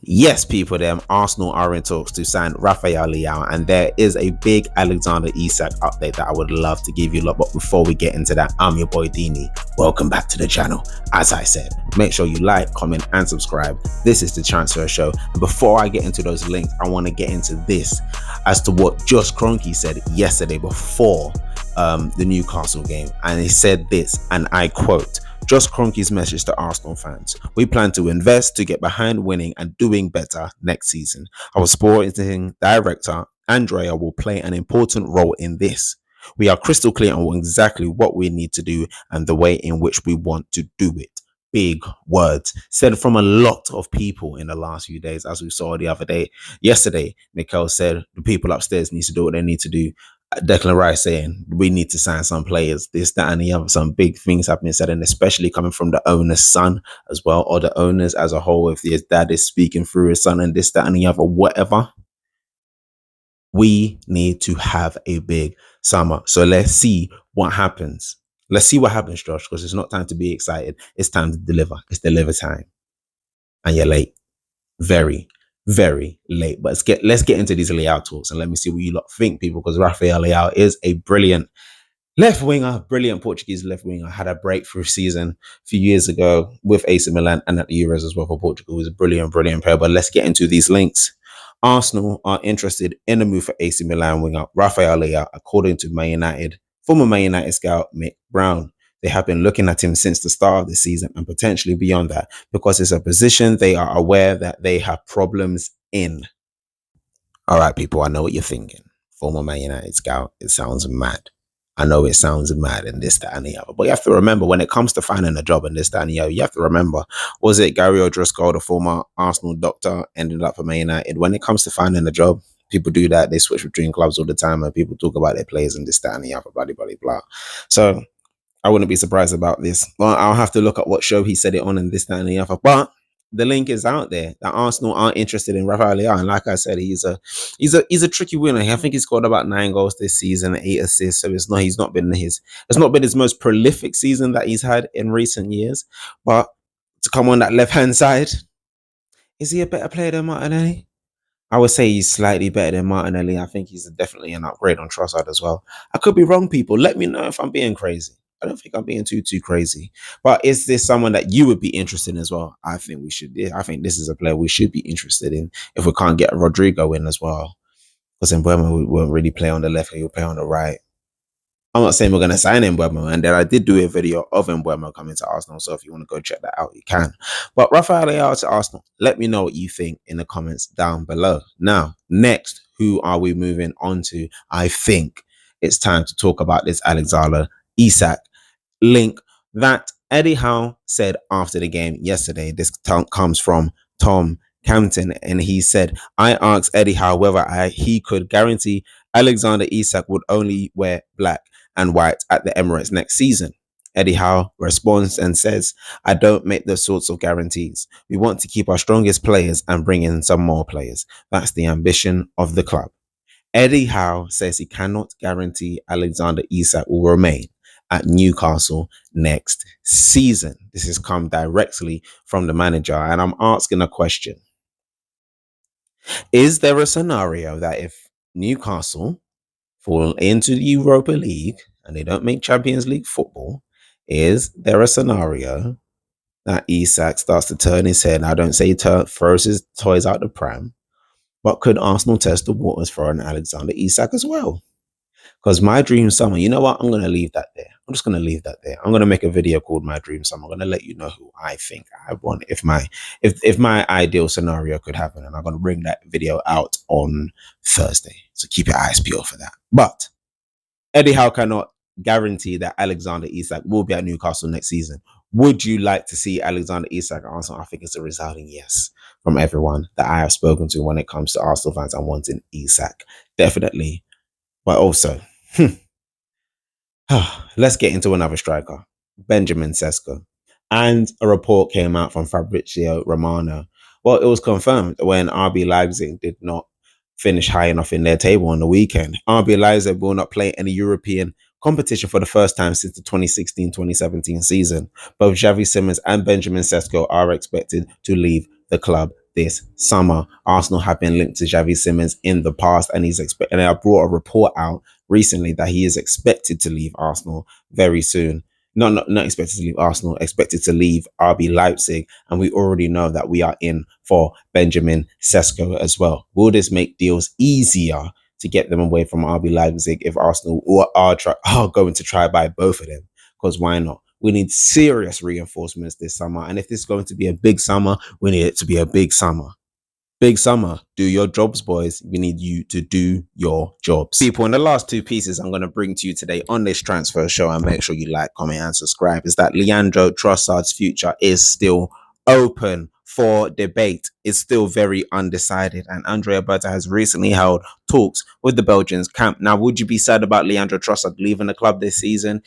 Yes, people, them Arsenal are in talks to sign Rafael Leao, and there is a big Alexander Isak update that I would love to give you. But before we get into that, I'm your boy Dini. Welcome back to the channel. As I said, make sure you like, comment, and subscribe. This is the Transfer Show. And before I get into those links, I want to get into this as to what Josh Kroenke said yesterday before the Newcastle game, and he said this, and I quote. Josh Kroenke's message to Arsenal fans: we plan to invest to get behind winning and doing better next season. Our sporting director, Andrea, will play an important role in this. We are crystal clear on exactly what we need to do and the way in which we want to do it. Big words said from a lot of people in the last few days, as we saw the other day. Yesterday, Mikel said the people upstairs need to do what they need to do. Declan Rice saying we need to sign some players, this, that, and the other. Some big things have been said, and especially coming from the owner's son as well, or the owners as a whole. If his dad is speaking through his son and this, that, and the other, whatever. We need to have a big summer. So let's see what happens. Let's see what happens, Josh, because it's not time to be excited. It's time to deliver. It's deliver time. And you're late. Very, very late. But let's get into these Leao talks and let me see what you lot think, people, because Rafael Leao is a brilliant left winger, brilliant Portuguese left winger. Had a breakthrough season a few years ago with AC Milan and at the Euros as well for Portugal. He's a brilliant, brilliant player. But let's get into these links. Arsenal are interested in a move for AC Milan winger Rafael Leao, according to Man United, former Man United scout Mick Brown. They have been looking at him since the start of the season and potentially beyond that, because it's a position they are aware that they have problems in. All right, people, I know what you're thinking. Former Man United scout, it sounds mad. I know it sounds mad and this, that, and the other. But you have to remember, when it comes to finding a job and this, that, and the other, you have to remember, was it Gary O'Driscoll, the former Arsenal doctor, ended up for Man United? When it comes to finding a job, people do that. They switch between clubs all the time, and people talk about their players and this, that, and the other, blah, blah, blah, blah. So I wouldn't be surprised about this. Well, I'll have to look at what show he said it on and this, that, and the other. But the link is out there that Arsenal aren't interested in Rafael Leao. And like I said, he's a tricky winner. I think he scored about 9 goals this season, 8 assists. So it's not been his most prolific season that he's had in recent years. But to come on that left hand side, is he a better player than Martinelli? I would say he's slightly better than Martinelli. I think he's definitely an upgrade on Trossard as well. I could be wrong, people. Let me know if I'm being crazy. I don't think I'm being too crazy. But is this someone that you would be interested in as well? I think we should. I think this is a player we should be interested in if we can't get Rodrigo in as well. Because in Burma, we won't really play on the left, he'll play on the right. I'm not saying we're going to sign Mbeumo, and then I did do a video of Mbeumo coming to Arsenal, so if you want to go check that out, you can. But Rafael Leao to Arsenal, let me know what you think in the comments down below. Now, next, who are we moving on to? I think it's time to talk about this Alexander Isak link that Eddie Howe said after the game yesterday. This comes from Tom Campton, and he said, I asked Eddie Howe whether he could guarantee Alexander Isak would only wear black and white at the Emirates next season. Eddie Howe responds and says, I don't make those sorts of guarantees. We want to keep our strongest players and bring in some more players. That's the ambition of the club. Eddie Howe says he cannot guarantee Alexander Isak will remain at Newcastle next season. This has come directly from the manager, and I'm asking a question. Is there a scenario that if Newcastle fall into the Europa League and they don't make Champions League football, is there a scenario that Isak starts to turn his head? I don't say he throws his toys out the pram, but could Arsenal test the waters for an Alexander Isak as well? Because my dream summer, you know what? I'm going to leave that there. I'm just going to leave that there. I'm going to make a video called My Dream Summer. I'm going to let you know who I think I want if my ideal scenario could happen. And I'm going to bring that video out on Thursday. So keep your eyes peeled for that. But Eddie Howe cannot guarantee that Alexander Isak will be at Newcastle next season. Would you like to see Alexander Isak at Arsenal? I think it's a resounding yes from everyone that I have spoken to when it comes to Arsenal fans and wanting Isak. Definitely. But also, let's get into another striker, Benjamin Sesko. And a report came out from Fabrizio Romano. Well, it was confirmed when RB Leipzig did not finish high enough in their table on the weekend. RB Leipzig will not play any European competition for the first time since the 2016-2017 season. Both Xavi Simons and Benjamin Sesko are expected to leave the club this summer. Arsenal have been linked to Xavi Simons in the past, and and I brought a report out recently that he is expected to leave Arsenal very soon. Not expected to leave Arsenal, expected to leave RB Leipzig, and we already know that we are in for Benjamin Sesko as well. Will this make deals easier to get them away from RB Leipzig if Arsenal are going to try buy both of them? Because why not? We need serious reinforcements this summer, and if this is going to be a big summer, we need it to be a big summer. Big summer. Do your jobs, boys. We need you to do your jobs. People, in the last two pieces I'm going to bring to you today on this transfer show, and make sure you like, comment, and subscribe, is that Leandro Trossard's future is still open for debate. It's still very undecided, and Andrea Berta has recently held talks with the Belgians camp. Now, would you be sad about Leandro Trossard leaving the club this season?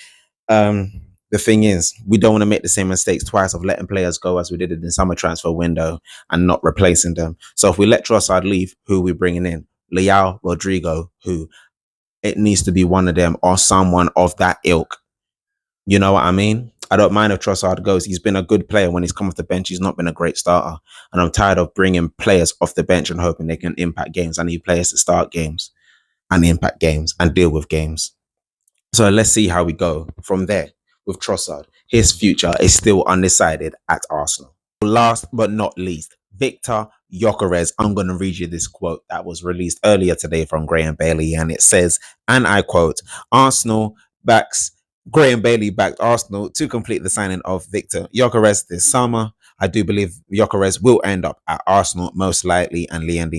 The thing is, we don't want to make the same mistakes twice of letting players go as we did in the summer transfer window and not replacing them. So if we let Trossard leave, who are we bringing in? Leao, Rodrigo, who? It needs to be one of them or someone of that ilk. You know what I mean? I don't mind if Trossard goes. He's been a good player when he's come off the bench. He's not been a great starter. And I'm tired of bringing players off the bench and hoping they can impact games. I need players to start games and impact games and deal with games. So let's see how we go from there with Trossard. His future is still undecided at Arsenal. Last but not least, Victor Gyökeres. I'm going to read you this quote that was released earlier today from Graham Bailey, and it says, and I quote, Graham Bailey backed Arsenal to complete the signing of Victor Gyökeres this summer. I do believe Gyökeres will end up at Arsenal most likely, and Liam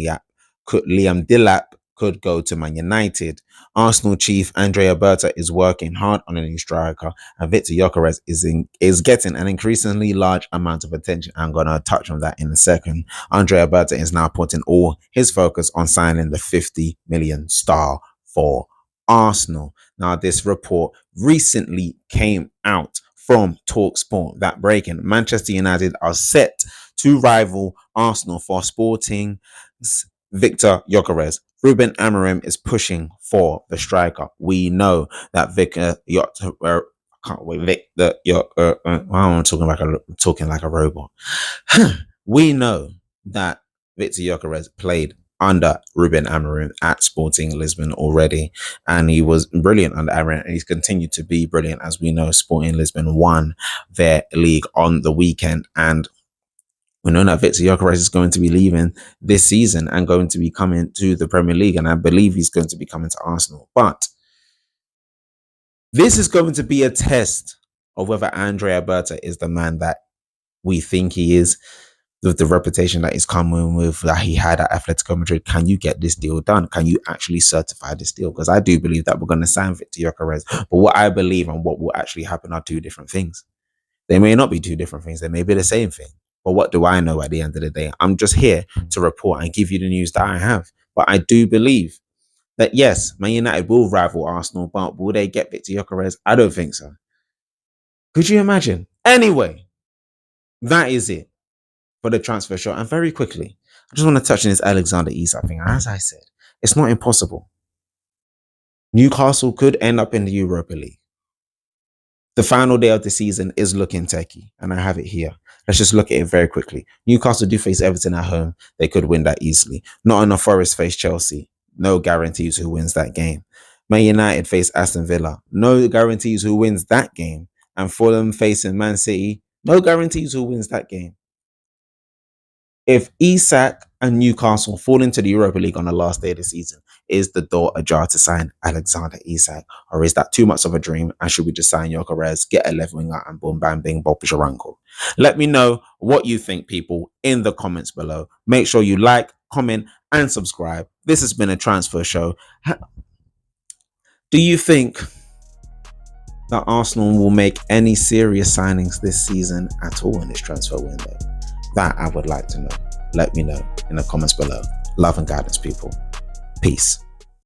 Delap could go to Man United. Arsenal chief Andrea Berta is working hard on a new striker, and Victor Gyökeres is getting an increasingly large amount of attention. I'm going to touch on that in a second. Andrea Berta is now putting all his focus on signing the 50 million star for Arsenal. Now, this report recently came out from TalkSport that breaking Manchester United are set to rival Arsenal for Sporting's Victor Gyökeres. Ruben Amorim is pushing for the striker. We know that Victor I'm talking like a robot. We know that Victor Gyökeres played under Ruben Amorim at Sporting Lisbon already, and he was brilliant under Amorim, and he's continued to be brilliant. As we know, Sporting Lisbon won their league on the weekend, and we know that Victor Gyökeres is going to be leaving this season and going to be coming to the Premier League, and I believe he's going to be coming to Arsenal. But this is going to be a test of whether Andrea Berta is the man that we think he is, with the reputation that he's coming with, that he had at Atletico Madrid. Can you get this deal done? Can you actually certify this deal? Because I do believe that we're going to sign Victor Gyökeres, but what I believe and what will actually happen are two different things. They may not be two different things. They may be the same thing. But what do I know at the end of the day? I'm just here to report and give you the news that I have. But I do believe that, yes, Man United will rival Arsenal, but will they get Victor Gyökeres? I don't think so. Could you imagine? Anyway, that is it for the transfer show. And very quickly, I just want to touch on this Alexander Isak thing. And as I said, it's not impossible. Newcastle could end up in the Europa League. The final day of the season is looking techie, and I have it here. Let's just look at it very quickly. Newcastle do face Everton at home. They could win that easily. Nottingham Forest face Chelsea. No guarantees who wins that game. Man United face Aston Villa. No guarantees who wins that game. And Fulham facing Man City. No guarantees who wins that game. If Isak and Newcastle fall into the Europa League on the last day of the season, is the door ajar to sign Alexander Isak? Or is that too much of a dream? And should we just sign Gyökeres, get a left winger, and boom, bam, bing, bob, your uncle? Let me know what you think, people, in the comments below. Make sure you like, comment, and subscribe. This has been a transfer show. Do you think that Arsenal will make any serious signings this season at all in this transfer window? That I would like to know. Let me know in the comments below. Love and guidance, people. Peace.